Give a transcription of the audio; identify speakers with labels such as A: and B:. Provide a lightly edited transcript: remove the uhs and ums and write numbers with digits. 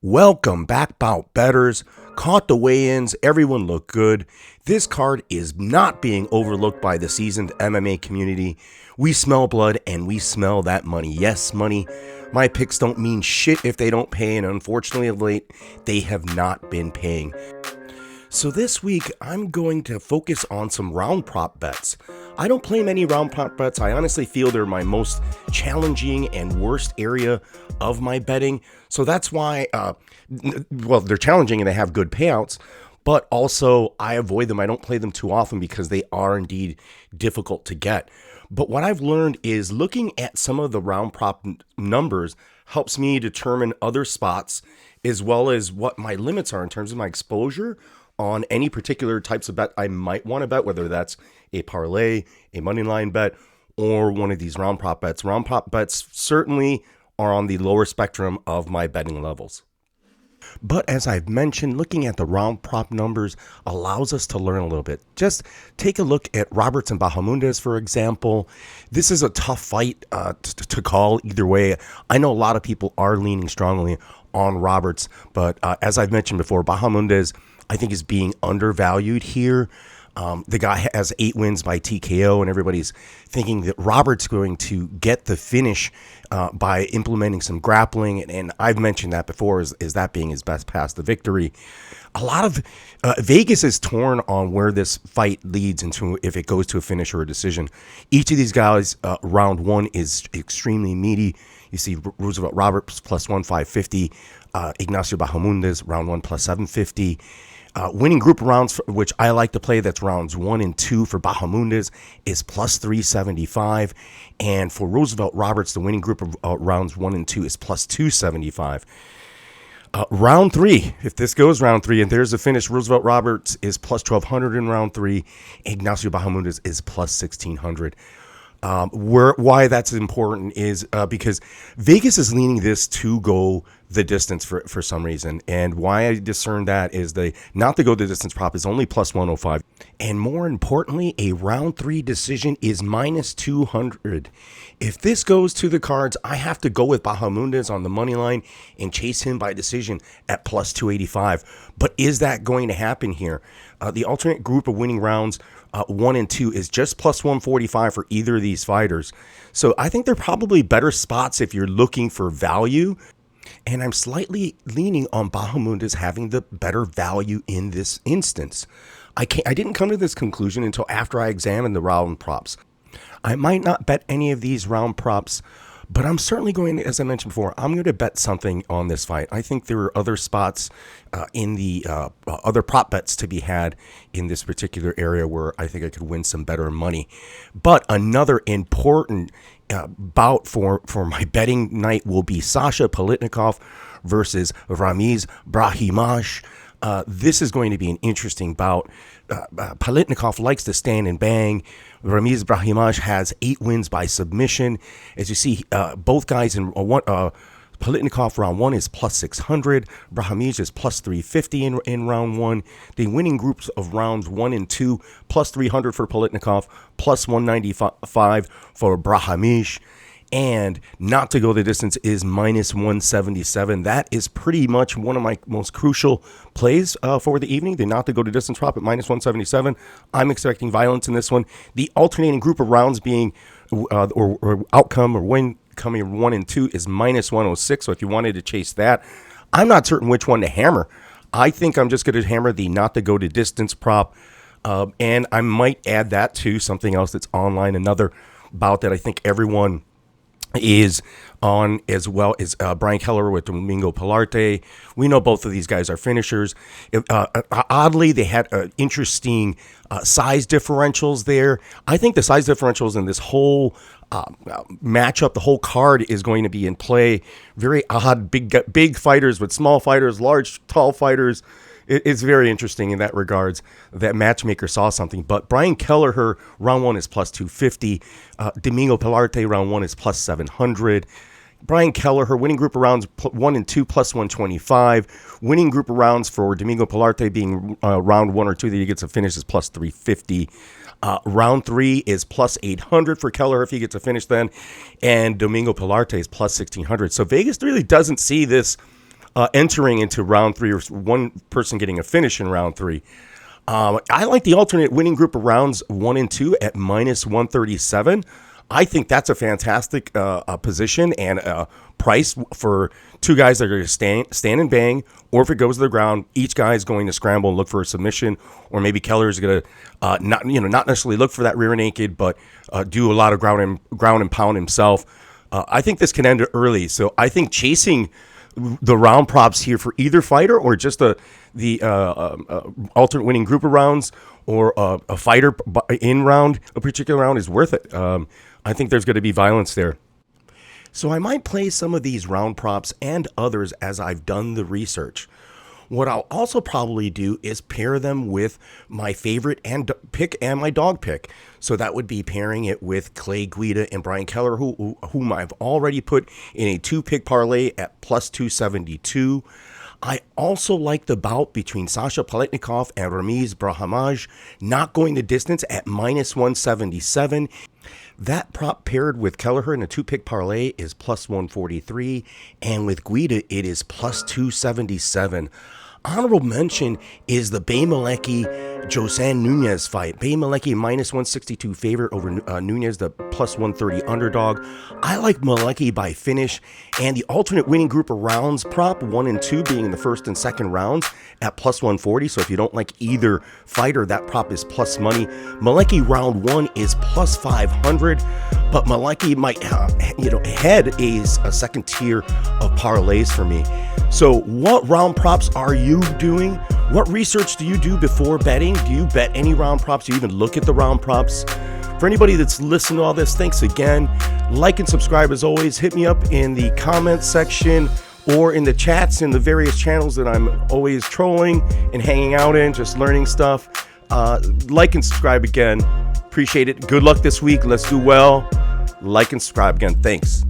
A: Welcome back, Bout betters. Caught the weigh-ins, everyone looked good. This card is not being overlooked by the seasoned MMA community. We smell blood and we smell that money. Yes, money. My picks don't mean shit if they don't pay, and unfortunately of late, they have not been paying. So this week, I'm going to focus on some round prop bets. I don't play many round prop bets. I honestly feel they're my most challenging and worst area of my betting. So that's why, they're challenging and they have good payouts, but also I avoid them. I don't play them too often because they are indeed difficult to get. But what I've learned is looking at some of the round prop numbers helps me determine other spots as well as what my limits are in terms of my exposure on any particular types of bet I might want to bet, whether that's a parlay, a money line bet, or one of these round prop bets. Round prop bets certainly are on the lower spectrum of my betting levels. But as I've mentioned, looking at the round prop numbers allows us to learn a little bit. Just take a look at Roberts and Bahamundes, for example. This is a tough fight to call either way. I know a lot of people are leaning strongly on Roberts, but as I've mentioned before, Bahamundes I think is being undervalued here. The guy has 8 wins by TKO, and everybody's thinking that Robert's going to get the finish by implementing some grappling. And I've mentioned that before, is that being his best path to victory. A lot of Vegas is torn on where this fight leads into, if it goes to a finish or a decision. Each of these guys, round one is extremely meaty. You see Roosevelt Roberts plus 1,550, Ignacio Bahamundes round one plus 750. Winning group of rounds, which I like to play, that's rounds 1 and 2 for Bahamundes, is plus 375. And for Roosevelt Roberts, the winning group of rounds 1 and 2 is plus 275. Round 3, if this goes round 3 and there's a finish, Roosevelt Roberts is plus 1,200 in round 3. Ignacio Bahamundes is plus 1,600. Why that's important is because Vegas is leaning this to go the distance for some reason. And why I discern that is the not to go the distance prop is only plus 105. And more importantly, a round 3 decision is minus 200. If this goes to the cards, I have to go with Bahamundes on the money line and chase him by decision at plus 285. But is that going to happen here? The alternate group of winning rounds 1 and 2 is just plus 145 for either of these fighters. So I think they're probably better spots if you're looking for value. And I'm slightly leaning on Bahamundes having the better value in this instance. I didn't come to this conclusion until after I examined the round props. I might not bet any of these round props, but I'm certainly going to, as I mentioned before, I'm going to bet something on this fight. I think there are other spots in the other prop bets to be had in this particular area where I think I could win some better money. But another important bout for my betting night will be Sasha Palinokov versus Ramiz Brahimaj. This is going to be an interesting bout. Palinokov likes to stand and bang. Ramiz Brahimaj has 8 wins by submission. As you see, both guys in Palinokov round 1 is plus 600. Brahimaj is plus 350 in round 1. The winning groups of rounds 1 and 2, plus 300 for Palinokov, plus 195 for Brahimaj. And not to go the distance is minus 177. That is pretty much one of my most crucial plays for the evening. The not to go the distance prop at minus 177. I'm expecting violence in this one. The alternating group of rounds being or outcome or win coming 1 and 2 is minus 106. So if you wanted to chase that, I'm not certain which one to hammer. I think I'm just going to hammer the not to go to distance prop. And I might add that to something else that's online. Another bout that I think everyone is on, as well as Brian Keller with Domingo Pilarte. We know both of these guys are finishers. Oddly, they had interesting size differentials there. I think the size differentials in this whole matchup, the whole card is going to be in play. Very odd, big fighters with small fighters, large, tall fighters. It's very interesting in that regards. That matchmaker saw something. But Brian Kelleher, round 1 is plus 250. Domingo Pilarte, round 1 is plus 700. Brian Kelleher, winning group of rounds 1 and 2, plus 125. Winning group of rounds for Domingo Pilarte being round 1 or 2 that he gets a finish is plus 350. Round 3 is plus 800 for Keller if he gets a finish then. And Domingo Pilarte is plus 1,600. So Vegas really doesn't see this entering into round 3 or one person getting a finish in round 3. I like the alternate winning group of rounds 1 and 2 at minus 137. I think that's a fantastic position and price for two guys that are going to stand and bang, or if it goes to the ground, each guy is going to scramble and look for a submission, or maybe Keller is going to not necessarily look for that rear naked, but do a lot of ground and pound himself. I think this can end early, so I think chasing the round props here for either fighter, or just the alternate winning group of rounds, or a fighter in round, a particular round, is worth it. I think there's going to be violence there. So I might play some of these round props and others as I've done the research. What I'll also probably do is pair them with my favorite and pick and my dog pick. So that would be pairing it with Clay Guida and Brian Keller, whom I've already put in a 2-pick parlay at plus 272. I also like the bout between Sasha Palinokov and Ramiz Brahimaj, not going the distance, at minus 177. That prop paired with Kelleher in a 2-pick parlay is plus 143, and with Guida it is plus 277. Honorable mention is the Bay Malecki-Josan Nunez fight. Bay Malecki minus 162 favorite over Nunez, the plus 130 underdog. I like Malecki by finish, and the alternate winning group of rounds prop 1 and 2 being in the first and second rounds at plus 140. So if you don't like either fighter, that prop is plus money. Malecki round 1 is plus 500, but Malecki might head is a second tier of parlays for me. So what round props are you doing? What research do you do before betting? Do you bet any round props? Do you even look at the round props? For anybody that's listening to all this, thanks again. Like and subscribe as always. Hit me up in the comments section or in the chats in the various channels that I'm always trolling and hanging out in, just learning stuff. Like and subscribe again. Appreciate it. Good luck this week. Let's do well. Like and subscribe again. Thanks.